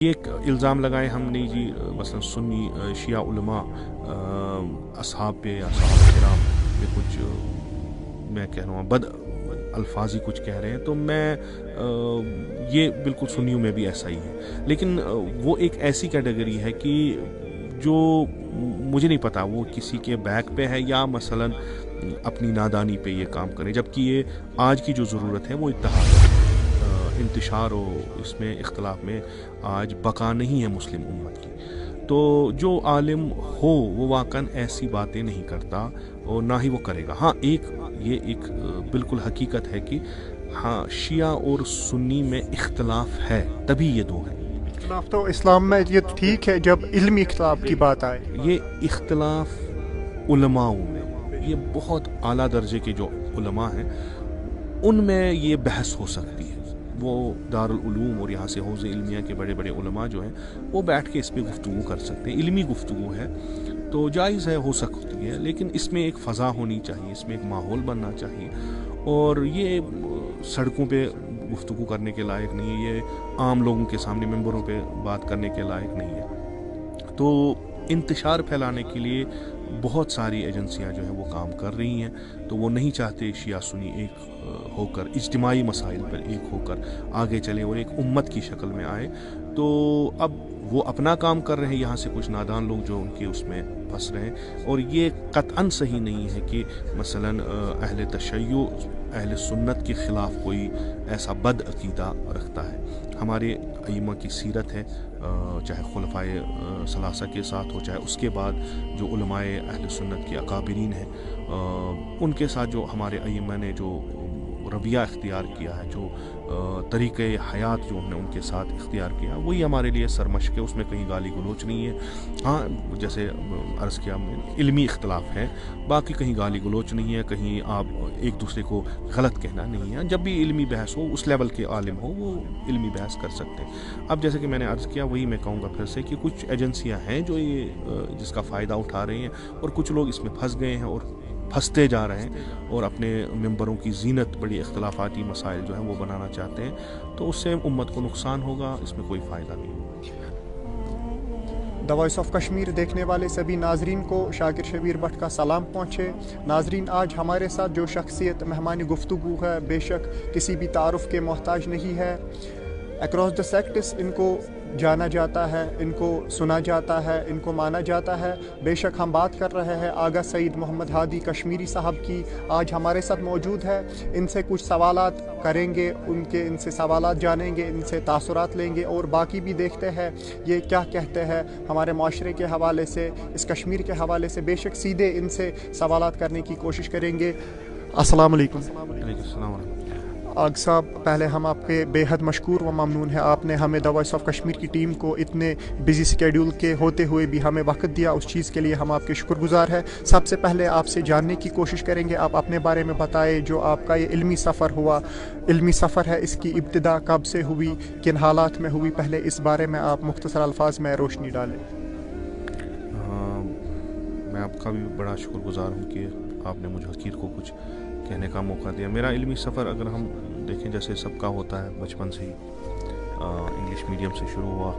یہ ایک الزام لگائے ہم نے جی مثلا سنی شیعہ علماء اصحاب پہ یا صحابہ کرام پہ کچھ میں کہہ رہا ہوں بد الفاظی کچھ کہہ رہے ہیں، تو میں یہ بالکل سنیوں میں بھی ایسا ہی ہے، لیکن وہ ایک ایسی کیٹیگری ہے کہ جو مجھے نہیں پتا وہ کسی کے بیک پہ ہے یا مثلا اپنی نادانی پہ یہ کام کرے، جبکہ یہ آج کی جو ضرورت ہے وہ اتحاد ہے، انتشار و اس میں اختلاف میں آج بقا نہیں ہے مسلم امت کی۔ تو جو عالم ہو وہ واقعاً ایسی باتیں نہیں کرتا اور نہ ہی وہ کرے گا۔ ہاں یہ ایک بالکل حقیقت ہے کہ ہاں شیعہ اور سنی میں اختلاف ہے، تبھی یہ دو ہیں۔ اختلاف تو اسلام میں یہ ٹھیک ہے جب علمی اختلاف کی بات آئے۔ یہ اختلاف علماء میں، یہ بہت اعلیٰ درجے کے جو علماء ہیں ان میں یہ بحث ہو سکتی ہے، وہ دارالعلوم اور یہاں سے حوزے علمیہ کے بڑے بڑے علماء جو ہیں وہ بیٹھ کے اس پہ گفتگو کر سکتے ہیں، علمی گفتگو ہے تو جائز ہے، ہو سکتی ہے، لیکن اس میں ایک فضا ہونی چاہیے، اس میں ایک ماحول بننا چاہیے، اور یہ سڑکوں پہ گفتگو کرنے کے لائق نہیں ہے، یہ عام لوگوں کے سامنے ممبروں پہ بات کرنے کے لائق نہیں ہے۔ تو انتشار پھیلانے کے لیے بہت ساری ایجنسیاں جو ہیں وہ کام کر رہی ہیں، تو وہ نہیں چاہتے شیعہ سنی ایک ہو کر اجتماعی مسائل پر ایک ہو کر آگے چلے اور ایک امت کی شکل میں آئے۔ تو اب وہ اپنا کام کر رہے ہیں، یہاں سے کچھ نادان لوگ جو ان کے اس میں پھنس رہے ہیں، اور یہ قطعاً صحیح نہیں ہے کہ مثلا اہل تشیع اہل سنت کے خلاف کوئی ایسا بد عقیدہ رکھتا ہے۔ ہمارے ائمہ کی سیرت ہے، چاہے خلفائے ثلاثہ کے ساتھ ہو چاہے اس کے بعد جو علماء اہل سنت کے اکابرین ہیں ان کے ساتھ جو ہمارے ائمہ نے جو رویہ اختیار کیا ہے، جو طریقۂ حیات جو ہم نے ان کے ساتھ اختیار کیا، وہی ہمارے لیے سرمشق ہے، اس میں کہیں گالی گلوچ نہیں ہے۔ ہاں جیسے عرض کیا میں علمی اختلاف ہے، باقی کہیں گالی گلوچ نہیں ہے، کہیں آپ ایک دوسرے کو غلط کہنا نہیں ہے۔ جب بھی علمی بحث ہو، اس لیول کے عالم ہو وہ علمی بحث کر سکتے ہیں۔ اب جیسے کہ میں نے عرض کیا، وہی میں کہوں گا پھر سے کہ کچھ ایجنسیاں ہیں جو یہ جس کا فائدہ اٹھا رہی ہیں، اور کچھ لوگ اس میں پھنس گئے ہیں اور پھنستے جا رہے ہیں، اور اپنے ممبروں کی زینت بڑی اختلافاتی مسائل جو ہیں وہ بنانا چاہتے ہیں، تو اس سے امت کو نقصان ہوگا، اس میں کوئی فائدہ نہیں ہوگا۔ دی وائس آف کشمیر دیکھنے والے سبھی ناظرین کو شاکر شبیر بٹ کا سلام پہنچے۔ ناظرین، آج ہمارے ساتھ جو شخصیت مہمان گفتگو ہے بے شک کسی بھی تعارف کے محتاج نہیں ہے۔ اکراس دا سیکٹس ان کو جانا جاتا ہے، ان کو سنا جاتا ہے، ان کو مانا جاتا ہے۔ بے شک ہم بات کر رہے ہیں آغا سعید محمد ہادی کشمیری صاحب کی، آج ہمارے ساتھ موجود ہے۔ ان سے کچھ سوالات کریں گے، ان سے سوالات جانیں گے، ان سے تاثرات لیں گے، اور باقی بھی دیکھتے ہیں یہ کیا کہتے ہیں ہمارے معاشرے کے حوالے سے، اس کشمیر کے حوالے سے۔ بے شک سیدھے ان سے سوالات کرنے کی کوشش کریں گے۔ السلام علیکم۔ علیکم السلام ورحمۃ اللہ۔ آغا صاحب، پہلے ہم آپ کے بے حد مشکور و ممنون ہیں، آپ نے ہمیں دی وائس آف کشمیر کی ٹیم کو اتنے بزی سکیڈول کے ہوتے ہوئے بھی ہمیں وقت دیا، اس چیز کے لیے ہم آپ کے شکر گزار ہیں۔ سب سے پہلے آپ سے جاننے کی کوشش کریں گے، آپ اپنے بارے میں بتائیں، جو آپ کا یہ علمی سفر ہوا، علمی سفر ہے، اس کی ابتدا کب سے ہوئی، کن حالات میں ہوئی، پہلے اس بارے میں آپ مختصر الفاظ میں روشنی ڈالیں۔ میں آپ کا بھی بڑا شکر گزار ہوں کہ آپ نے مجھے حقیر کو کچھ کہنے کا موقع دیا۔ میرا علمی سفر اگر ہم دیکھیں جیسے سب کا ہوتا ہے، بچپن سے ہی انگلش میڈیم سے شروع ہوا،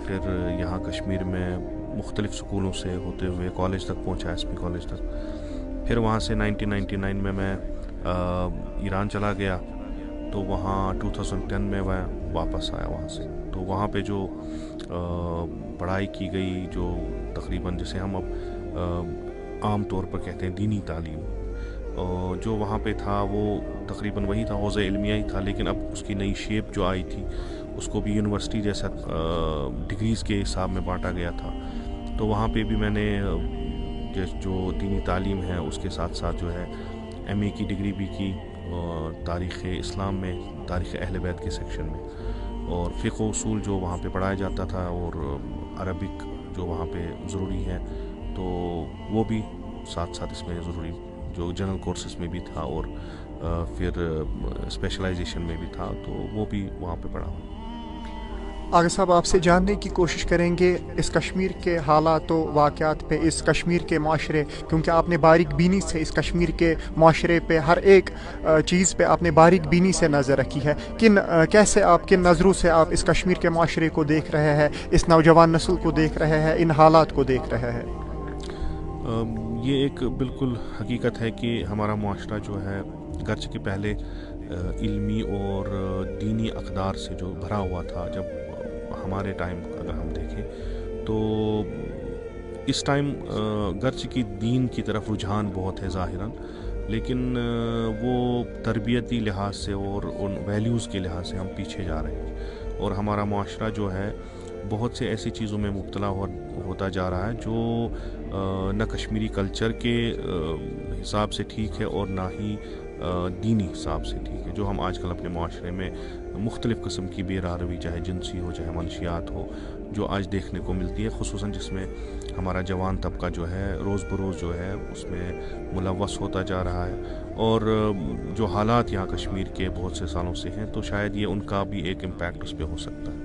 پھر یہاں کشمیر میں مختلف سکولوں سے ہوتے ہوئے کالج تک پہنچا، ایس پی کالج تک، پھر وہاں سے 1999 میں ایران چلا گیا، تو وہاں 2010 میں میں واپس آیا وہاں سے۔ تو وہاں پہ جو پڑھائی کی گئی، جو تقریباً جسے ہم اب عام طور پر کہتے ہیں دینی تعلیم، جو وہاں پہ تھا وہ تقریباً وہی تھا، حوزہ علمیہ ہی تھا، لیکن اب اس کی نئی شیپ جو آئی تھی اس کو بھی یونیورسٹی جیسا ڈگریز کے حساب میں بانٹا گیا تھا۔ تو وہاں پہ بھی میں نے جو دینی تعلیم ہے اس کے ساتھ ساتھ جو ہے ایم اے کی ڈگری بھی کی، اور تاریخ اسلام میں، تاریخ اہل بیت کے سیکشن میں، اور فقہ و اصول جو وہاں پہ پڑھایا جاتا تھا، اور عربک جو وہاں پہ ضروری ہے تو وہ بھی ساتھ ساتھ اس میں ضروری جو جنرل کورسز میں بھی تھا، اور پھر اسپیشلائزیشن میں بھی تھا، تو وہ بھی وہاں پہ پڑھا ہوں۔ आगा साहब, आपसे जानने की कोशिश करेंगे इस कश्मीर के हालात व वाक़यात पे, इस कश्मीर के माशरे, क्योंकि आपने बारीक बीनी से इस कश्मीर के माशरे पे हर एक चीज़ पे आपने बारीक बीनी से नज़र रखी है। कैसे आप, किन नज़रों से आप इस कश्मीर के माशरे को देख रहे हैं, इस नौजवान नस्ल को देख रहे हैं, इन हालात को देख रहे हैं? ये एक बिल्कुल हकीकत है कि हमारा माशरा जो है गर्च के पहले इल्मी और दीनी अक़दार से जो भरा हुआ था, जब हमारे टाइम अगर हम देखें तो इस टाइम गर्च की दीन की तरफ रुझान बहुत है ज़ाहिरन, लेकिन वो तरबियती लिहाज से और उन वैल्यूज़ के लिहाज से हम पीछे जा रहे हैं, और हमारा माशरा जो है बहुत से ऐसी चीज़ों में मुब्तला होता जा रहा है जो न कश्मीरी कल्चर के हिसाब से ठीक है और ना ही दीनी हिसाब से ठीक है। जो हम आजकल अपने माशरे में मुख्तलिफ़ किस्म की बेरारवी, चाहे जिनसी हो चाहे मनशियात हो, जो आज देखने को मिलती है, ख़ुसूसन जिसमें हमारा जवान तबका जो है रोज़ बरोज़ जो है उसमें मुलव्वस होता जा रहा है, और जो हालात यहाँ कश्मीर के बहुत से सालों से हैं, तो शायद ये उनका भी एक इम्पैक्ट उस पर हो सकता है।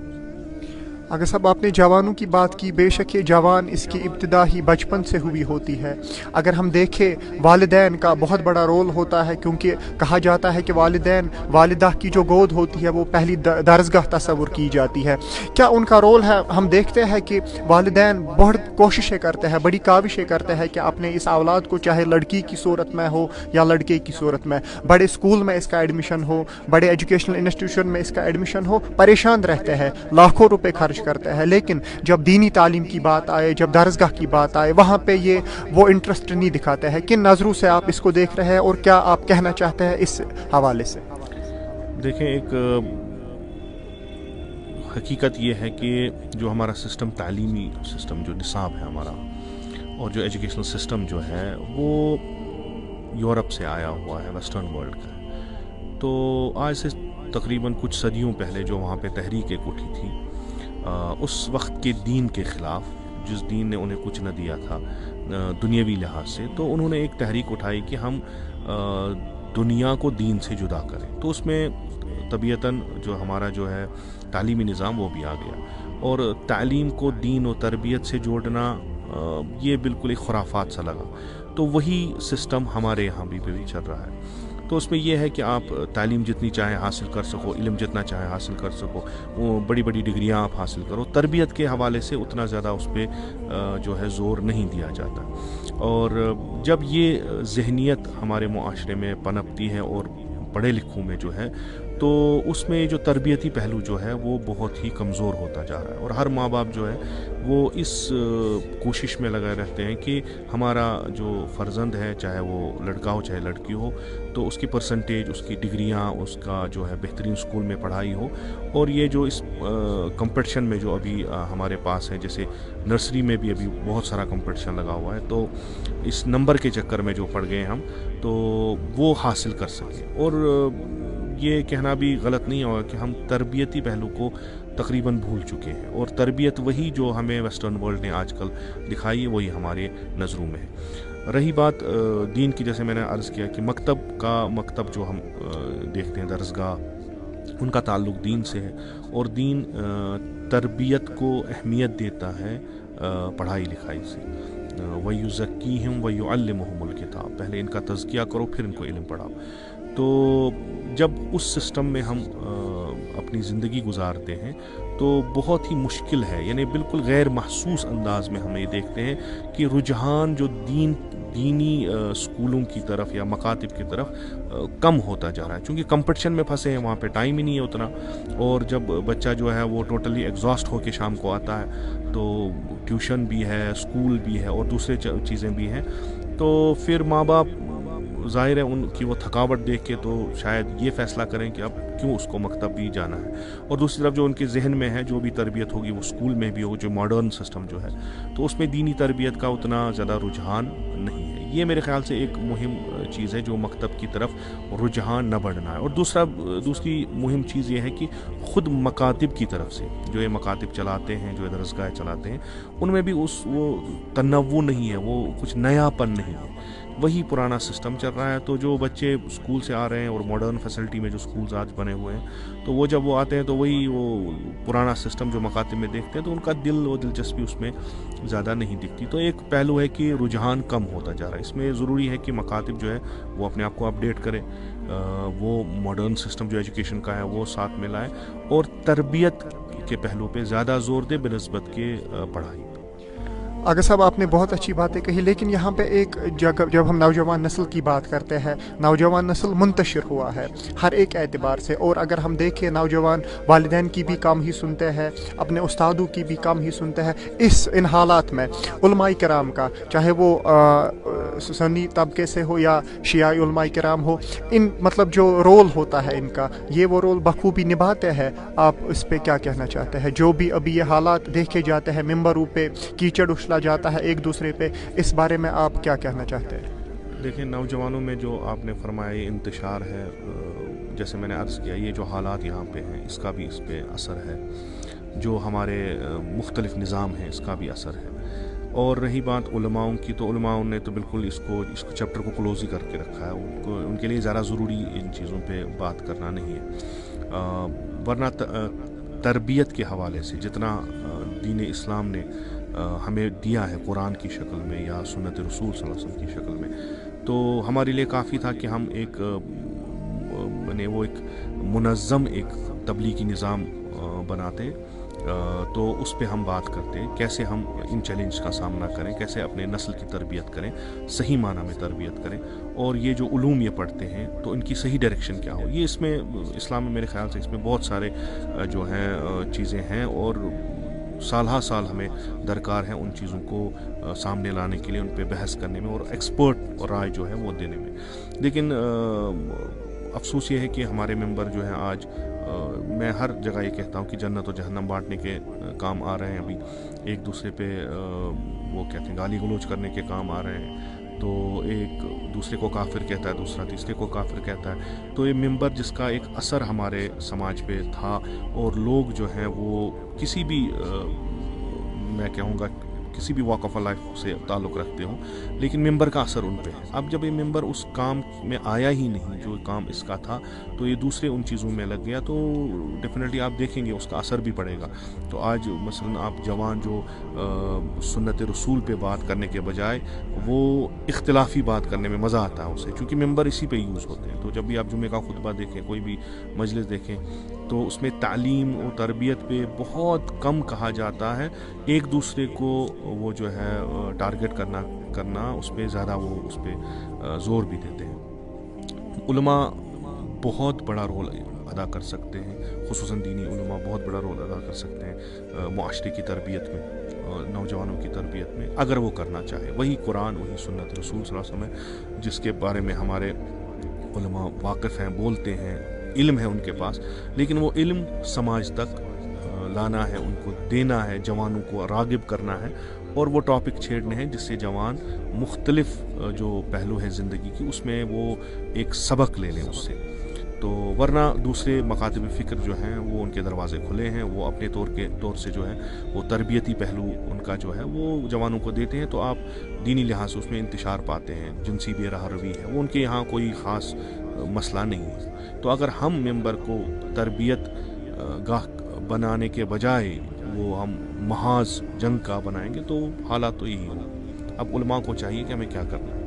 अगर साहब, आपने जवानों की बात की, बेशक ये जवान इसकी इब्तिदा ही बचपन से हुई होती है। अगर हम देखें, वालिदैन का बहुत बड़ा रोल होता है, क्योंकि कहा जाता है कि वालिदा की जो गोद होती है वो पहली दरसगाह तस्वुर की जाती है। क्या उनका रोल है? हम देखते हैं कि वालिदैन बहुत कोशिशें करते हैं, बड़ी काविशें करते हैं कि अपने इस औलाद को, चाहे लड़की की सूरत में हो या लड़के की सूरत में, बड़े स्कूल में इसका एडमिशन हो, बड़े एजुकेशनल इंस्टीट्यूशन में इसका एडमिशन हो, परेशान रहते हैं, लाखों रुपए खर्च करते हैं, लेकिन जब दीनी तालीम की बात आए, जब दरसगाह की बात आए, वहाँ पे ये वो इंटरेस्ट नहीं दिखाते हैं। किन नज़रों से आप इसको देख रहे हैं और क्या आप कहना चाहते हैं इस हवाले से? देखें, एक हकीकत ये है कि जो हमारा सिस्टम, तालीमी सिस्टम, जो निसाब है हमारा, और जो एजुकेशनल सिस्टम जो है वो यूरोप से आया हुआ है, वेस्टर्न वर्ल्ड का। तो आज से तकरीबन कुछ सदियों पहले जो वहाँ पे तहरीक एक उठी थी, उस वक्त के दीन के ख़िलाफ़, जिस दीन ने उन्हें कुछ न दिया था दुनियावी लिहाज से, तो उन्होंने एक तहरीक उठाई कि हम दुनिया को दीन से जुदा करें। तो उसमें तबीयतन जो हमारा जो है तालीमी निज़ाम वो भी आ गया, और तालीम को दीन और तरबियत से जोड़ना ये बिल्कुल एक खुराफात सा लगा। तो वही सिस्टम हमारे यहाँ भी चल रहा है। तो उसमें यह है कि आप तालीम जितनी चाहे हासिल कर सको, इल्म जितना चाहे हासिल कर सको, वो बड़ी बड़ी डिग्रियां आप हासिल करो, तरबियत के हवाले से उतना ज़्यादा उस पर जो है ज़ोर नहीं दिया जाता। और जब ये जहनीत हमारे मुआशरे में पनपती है और पढ़े लिखों में जो है, तो उसमें जो तरबियती पहलू जो है वो बहुत ही कमज़ोर होता जा रहा है, और हर माँ बाप जो है वो इस कोशिश में लगे रहते हैं कि हमारा जो फ़र्जंद है, चाहे वो लड़का हो चाहे लड़की हो, तो उसकी परसेंटेज, उसकी डिग्रियां, उसका जो है बेहतरीन स्कूल में पढ़ाई हो। और ये जो इस कंपटीशन में जो अभी हमारे पास है, जैसे नर्सरी में भी अभी बहुत सारा कंपटीशन लगा हुआ है, तो इस नंबर के चक्कर में जो पड़ गए हम, तो वो हासिल कर सकें। और ये कहना भी गलत नहीं होगा कि हम तरबियती पहलू को तकरीबन भूल चुके हैं, और तरबियत वही जो हमें वेस्टर्न वर्ल्ड ने आजकल दिखाई है वही हमारे नज़रों में है। रही बात दीन की, जैसे मैंने अर्ज़ किया कि मकतब जो हम देखते हैं, दरसगाह, उनका ताल्लुक़ दीन से है, और दीन तरबियत को अहमियत देता है पढ़ाई लिखाई से। वयुज़क्कीहिम वयुअल्लिमुहुमुल किताब, पहले इनका तज़किया करो फिर इनको इल्म पढ़ाओ। तो जब उस सिस्टम में हम अपनी ज़िंदगी गुजारते हैं तो बहुत ही मुश्किल है, यानी बिल्कुल गैर महसूस अंदाज में हम ये देखते हैं कि रुझान जो दीनी स्कूलों की तरफ या मकातिब की तरफ कम होता जा रहा है, क्योंकि कंपटीशन में फंसे हैं, वहाँ पे टाइम ही नहीं है उतना। और जब बच्चा जो है वो टोटली एग्जॉस्ट होकर शाम को आता है, तो ट्यूशन भी है, स्कूल भी है, और दूसरे चीज़ें भी हैं, तो फिर माँ बाप ज़ाहिर है उनकी वो थकावट देख के तो शायद ये फ़ैसला करें कि अब क्यों उसको मकतब भी जाना है। और दूसरी तरफ जो उनके जहन में है, जो भी तरबियत होगी वो स्कूल में भी हो, जो मॉडर्न सिस्टम जो है, तो उसमें दीनी तरबियत का उतना ज़्यादा रुझान नहीं है। ये मेरे ख़्याल से एक मुहिम चीज़ है, जो मकतब की तरफ रुझान न बढ़ना है। और दूसरी मुहिम चीज़ ये है कि ख़ुद मकातिब की तरफ से, जो ये मकातिब चलाते हैं, जो दरसगाह चलाते हैं, उनमें भी वो तनव्वु नहीं है, वो कुछ नयापन नहीं है। वही पुराना सिस्टम चल रहा है। तो जो बच्चे स्कूल से आ रहे हैं और मॉडर्न फैसिलिटी में जो स्कूल्स आज बने हुए हैं, तो वो जब वो आते हैं तो वही वो पुराना सिस्टम जो मकातिब में देखते हैं, तो उनका दिल और दिलचस्पी उसमें ज़्यादा नहीं दिखती। तो एक पहलू है कि रुझान कम होता जा रहा है। इसमें ज़रूरी है कि मकातिब जो है वो अपने आप को अपडेट करे, वो मॉडर्न सिस्टम जो एजुकेशन का है वो साथ में लाए और तरबियत के पहलू पे ज़्यादा जोर दे बनिस्बत के पढ़ाई। आगा साहब, आपने बहुत अच्छी बातें कही, लेकिन यहाँ पे एक जगह जब हम नौजवान नस्ल की बात करते हैं, नौजवान नस्ल मुंतशिर हुआ है हर एक एतबार से। और अगर हम देखें, नौजवान वालिदैन की भी कम ही सुनते हैं, अपने उस्तादों की भी कम ही सुनते हैं। इन हालात में उलमाए किराम का, चाहे वो सुन्नी तबके से हो या शियाई उलमाए किराम हो, इन मतलब जो रोल होता है इनका, ये वो रोल बखूबी निभाते हैं। आप इस पर क्या कहना चाहते हैं? जो भी अभी ये हालात देखे जाते हैं, मिंबरों पे कीचड़ जाता है एक दूसरे पे, इस बारे में आप क्या कहना चाहते हैं? देखिए, नौजवानों में जो आपने फरमाया ये इंतशार है, जैसे मैंने अर्ज़ किया, ये जो हालात यहाँ पे हैं इसका भी इस पे असर है, जो हमारे मुख्तलिफ निज़ाम हैं इसका भी असर है। और रही बात उलमाओं की, तो उलमाओं ने तो बिल्कुल इसको चैप्टर को क्लोज ही करके रखा है। उनके लिए ज़्यादा ज़रूरी इन चीज़ों पे बात करना नहीं है। वरना तरबियत के हवाले से जितना दीन इस्लाम ने हमें दिया है कुरान की शक्ल में या सुन्नत रसूल सल्लल्लाहु अलैहि वसल्लम की शक्ल में, तो हमारे लिए काफ़ी था कि हम एक मुनज़्ज़म एक तबलीगी निज़ाम बनाते, तो उस पे हम बात करते कैसे हम इन चैलेंज का सामना करें, कैसे अपने नस्ल की तरबियत करें, सही माना में तरबियत करें, और ये जो उलूम ये पढ़ते हैं तो इनकी सही डायरेक्शन क्या हो। ये इसमें इस्लाम में मेरे ख़्याल से इसमें बहुत सारे जो हैं चीज़ें हैं, और साल साल हमें दरकार है उन चीज़ों को सामने लाने के लिए, उन पे बहस करने में और एक्सपर्ट और राय जो है वो देने में। लेकिन अफसोस ये है कि हमारे मेंबर जो हैं आज, मैं हर जगह ये कहता हूँ कि जन्नत और जहन्नम बांटने के काम आ रहे हैं। अभी एक दूसरे पे वो कहते हैं गाली गलौज करने के काम आ रहे हैं, तो एक दूसरे को काफिर कहता है, दूसरा तीसरे को काफिर कहता है। तो ये मिंबर जिसका एक असर हमारे समाज पे था, और लोग जो हैं वो किसी भी मैं कहूँगा किसी भी वॉक ऑफ लाइफ से ताल्लुक़ रखते हों, लेकिन मेंबर का असर उन पे है। अब जब ये मेंबर उस काम में आया ही नहीं जो काम इसका था, तो ये दूसरे उन चीज़ों में लग गया, तो डेफिनेटली आप देखेंगे उसका असर भी पड़ेगा। तो आज मसलन आप जवान जो सुन्नत रसूल पे बात करने के बजाय वो इख्तिलाफी बात करने में मज़ा आता है उसे, क्योंकि मेंबर इसी पे यूज़ होते हैं। तो जब भी आप जुमे का खुतबा देखें, कोई भी मजलिस देखें, तो उसमें तालीम और तरबियत पे बहुत कम कहा जाता है। एक दूसरे को वो जो है टारगेट करना उस पर ज़्यादा वो उस पर ज़ोर भी देते हैं। उलमा बहुत बड़ा रोल अदा कर सकते हैं, खुसूसन दीनी उलमा बहुत बड़ा रोल अदा कर सकते हैं मुआशरे की तरबियत में, नौजवानों की तरबियत में, अगर वो करना चाहे। वही कुरान, वही सुन्नत रसूल सल्लल्लाहु अलैहि वसल्लम जिसके बारे में हमारे उलमा वाकिफ़ हैं, बोलते हैं, इल्म है उनके पास, लेकिन वो इल्म समाज तक लाना है, उनको देना है, जवानों को रागिब करना है, और वो टॉपिक छेड़ने हैं जिससे जवान मुख्तलिफ जो पहलू है ज़िंदगी की उसमें वो एक सबक ले लें उससे। तो वरना दूसरे मकातब फ़िक्र जो हैं वो उनके दरवाज़े खुले हैं, वो अपने तौर से जो है वो तरबियती पहलू उनका जो है वो जवानों को देते हैं। तो आप दीनी लिहाज से उसमें इंतशार पाते हैं, जिनसी बेराह रवी है वो उनके यहाँ कोई ख़ास मसला नहीं है। तो अगर हम मेंबर को तरबियत गाह बनाने के बजाय वो हम महाज जंग का बनाएंगे तो हालात तो यही होगा। अब उलमा को चाहिए कि हमें क्या करना है।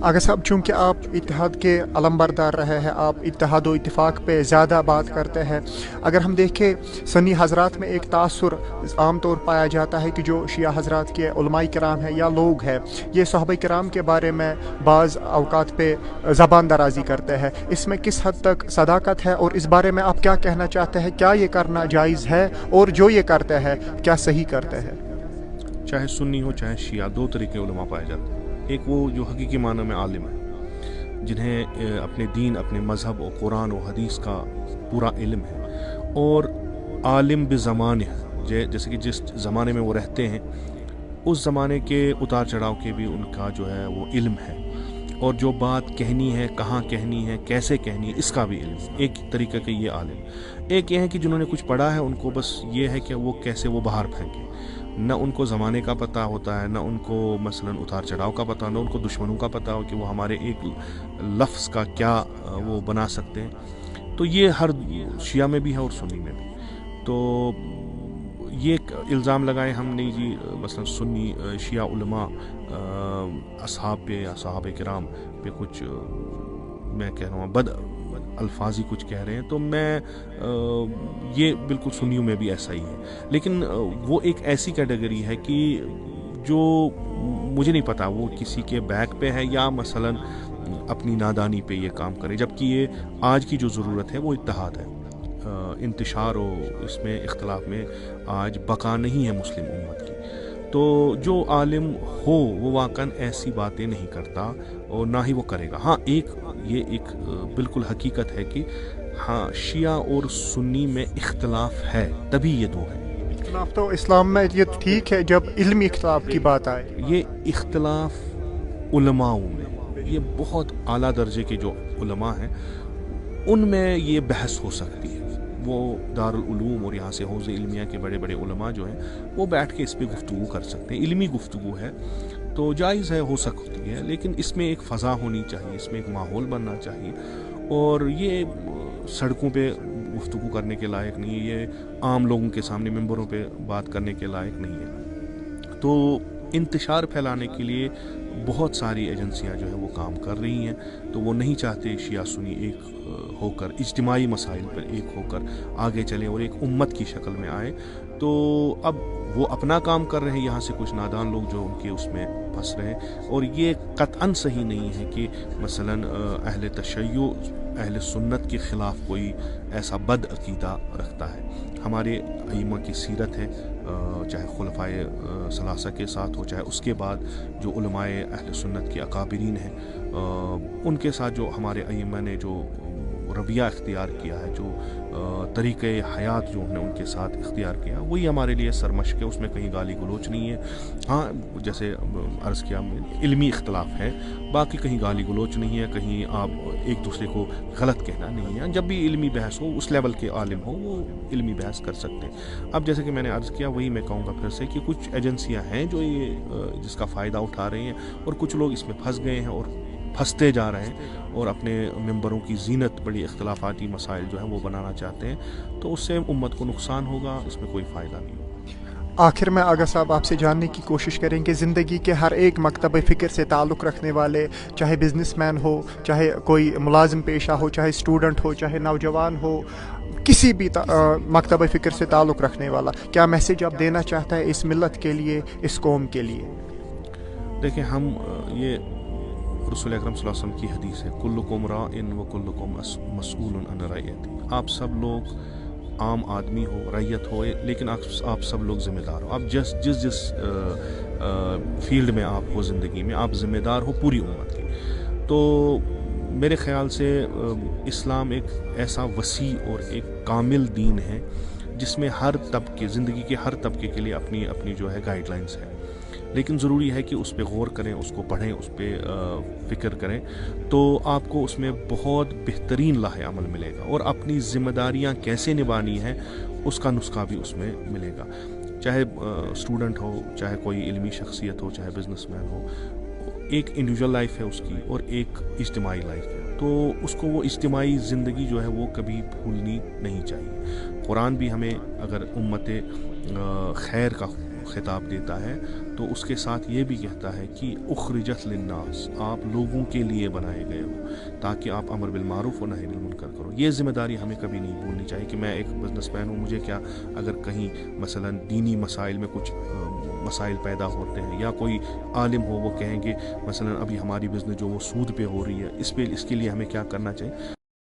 आगा साहब, चूँकि आप इत्तेहाद के अलमबरदार रहे हैं, आप इत्तेहाद व इत्तिफाक पे ज़्यादा बात करते हैं। अगर हम देखें सन्नी हज़रात में एक तासुर आम तौर पाया जाता है कि जो शिया हज़रात के उलमाए किराम हैं या लोग हैं, ये सहाबा किराम के बारे में बाज़ अवकात पे ज़बान दराजी करते हैं। इसमें किस हद तक सदाकत है, और इस बारे में आप क्या कहना चाहते हैं? क्या ये करना जायज़ है, और जो ये करते हैं क्या सही करते हैं? चाहे सुन्नी हो चाहे शिया, दो तरीके उलमा पाए जाते हैं। एक वो जो हकीकी मानों में आलिम है, जिन्हें अपने दीन, अपने मज़हब और कुरान और हदीस का पूरा इल्म है, और आलिम बिज़माने, जैसे कि जिस ज़माने में वो रहते हैं उस ज़माने के उतार चढ़ाव के भी उनका जो है वो इल्म है, और जो बात कहनी है, कहाँ कहनी है, कैसे कहनी है, इसका भी इल्म। एक तरीके के ये आलिम। एक ये है कि जिन्होंने कुछ पढ़ा है, उनको बस ये है कि वो कैसे वो बाहर फेंके, نہ ان کو زمانے کا پتہ ہوتا ہے، نہ ان کو مثلاً اتار چڑھاؤ کا پتہ، نہ ان کو دشمنوں کا پتہ ہو کہ وہ ہمارے ایک لفظ کا کیا وہ بنا سکتے ہیں. تو یہ ہر شیعہ میں بھی ہے اور سنی میں بھی. تو یہ ایک الزام لگائے ہم نے جی مثلا سنی شیعہ علماء اصحاب پہ یا صحابہ کرام پہ کچھ میں کہہ رہا ہوں بد الفاظی کچھ کہہ رہے ہیں، تو میں یہ بالکل سنیوں میں بھی ایسا ہی ہے. لیکن وہ ایک ایسی کیٹیگری ہے کہ جو مجھے نہیں پتا وہ کسی کے بیک پہ ہے یا مثلا اپنی نادانی پہ یہ کام کرے، جبکہ یہ آج کی جو ضرورت ہے وہ اتحاد ہے. انتشار و اس میں اختلاف میں آج بقا نہیں ہے مسلم امت کی. تو جو عالم ہو وہ واقعاً ایسی باتیں نہیں کرتا اور نہ ہی وہ کرے گا. ہاں یہ ایک بالکل حقیقت ہے کہ ہاں شیعہ اور سنی میں اختلاف ہے، تبھی یہ دو ہے. اختلاف تو اسلام میں یہ ٹھیک ہے جب علمی اختلاف کی بات آئے. یہ اختلاف علماء میں، یہ بہت اعلیٰ درجے کے جو علماء ہیں ان میں یہ بحث ہو سکتی ہے. وہ دارالعلوم اور یہاں سے حوض علمیہ کے بڑے بڑے علماء جو ہیں وہ بیٹھ کے اس پہ گفتگو کر سکتے ہیں. علمی گفتگو ہے تو جائز ہے، ہو سکتی ہے، لیکن اس میں ایک فضا ہونی چاہیے، اس میں ایک ماحول بننا چاہیے. اور یہ سڑکوں پہ گفتگو کرنے کے لائق نہیں ہے، یہ عام لوگوں کے سامنے ممبروں پہ بات کرنے کے لائق نہیں ہے. تو انتشار پھیلانے کے لیے بہت ساری ایجنسیاں جو ہیں وہ کام کر رہی ہیں. تو وہ نہیں چاہتے شیعہ سنی ایک ہو کر اجتماعی مسائل پر ایک ہو کر آگے چلیں اور ایک امت کی شکل میں آئے. تو اب وہ اپنا کام کر رہے ہیں، یہاں سے کچھ نادان لوگ جو ان کے اس میں پھنس رہے ہیں. اور یہ قطعاً صحیح نہیں ہے کہ مثلاً اہل تشیع اہل سنت کے خلاف کوئی ایسا بد عقیدہ رکھتا ہے. ہمارے ائمہ کی سیرت ہے، چاہے خلفائے ثلاثہ کے ساتھ ہو چاہے اس کے بعد جو علماء اہل سنت کے اکابرین ہیں ان کے ساتھ جو ہمارے ائمہ نے جو رویہ اختیار کیا ہے، جو طریقۂ حیات جو ہم نے ان کے ساتھ اختیار کیا، وہی ہمارے لیے سرمشق ہے. اس میں کہیں گالی گلوچ نہیں ہے. ہاں جیسے عرض کیا علمی اختلاف ہے، باقی کہیں گالی گلوچ نہیں ہے، کہیں آپ ایک دوسرے کو غلط کہنا نہیں ہے. جب بھی علمی بحث ہو اس لیول کے عالم ہو وہ علمی بحث کر سکتے ہیں. اب جیسے کہ میں نے عرض کیا وہی میں کہوں گا پھر سے کہ کچھ ایجنسیاں ہیں جو یہ جس کا فائدہ اٹھا رہی ہیں اور کچھ لوگ اس میں پھنس گئے ہیں اور پھنستے جا رہے ہیں اور اپنے ممبروں کی زینت بڑی اختلافاتی مسائل جو ہیں وہ بنانا چاہتے ہیں. تو اس سے امت کو نقصان ہوگا، اس میں کوئی فائدہ نہیں. آخر میں آغا صاحب آپ سے جاننے کی کوشش کریں کہ زندگی کے ہر ایک مکتب فکر سے تعلق رکھنے والے، چاہے بزنس مین ہو، چاہے کوئی ملازم پیشہ ہو، چاہے اسٹوڈنٹ ہو، چاہے نوجوان ہو، کسی بھی مکتب فکر سے تعلق رکھنے والا، کیا میسیج آپ دینا چاہتا ہے اس ملت کے لیے، اس قوم کے لیے؟ دیکھیں ہم یہ رسول اکرم صلی اللہ علیہ وسلم کی حدیث ہے کلکم راعٍ وکلکم مسئول عن رعیتہ. آپ سب لوگ عام آدمی ہو، رعیت ہو، لیکن آپ سب لوگ ذمہ دار ہو. آپ جس فیلڈ میں آپ ہو زندگی میں آپ ذمہ دار ہو پوری امت کی. تو میرے خیال سے اسلام ایک ایسا وسیع اور ایک کامل دین ہے جس میں ہر طبقے، زندگی کے ہر طبقے کے لیے اپنی اپنی جو ہے گائیڈ لائنس ہے. لیکن ضروری ہے کہ اس پہ غور کریں، اس کو پڑھیں، اس پہ فکر کریں، تو آپ کو اس میں بہت بہترین لاہ عمل ملے گا. اور اپنی ذمہ داریاں کیسے نبھانی ہیں اس کا نسخہ بھی اس میں ملے گا. چاہے اسٹوڈنٹ ہو، چاہے کوئی علمی شخصیت ہو، چاہے بزنس مین ہو، ایک انڈیویجول لائف ہے اس کی اور ایک اجتماعی لائف ہے. تو اس کو وہ اجتماعی زندگی جو ہے وہ کبھی بھولنی نہیں چاہیے. قرآن بھی ہمیں اگر امت خیر کا خطاب دیتا ہے تو اس کے ساتھ یہ بھی کہتا ہے کہ اخرجت للناس، آپ لوگوں کے لیے بنائے گئے ہو تاکہ آپ امر بالمعروف و نہی عن المنکر کرو. یہ ذمہ داری ہمیں کبھی نہیں بھولنی چاہیے کہ میں ایک بزنس مین ہوں، مجھے کیا اگر کہیں مثلا دینی مسائل میں کچھ مسائل پیدا ہوتے ہیں یا کوئی عالم ہو وہ کہیں گے مثلا ابھی ہماری بزنس جو وہ سود پہ ہو رہی ہے، اس کے لیے ہمیں کیا کرنا چاہیے.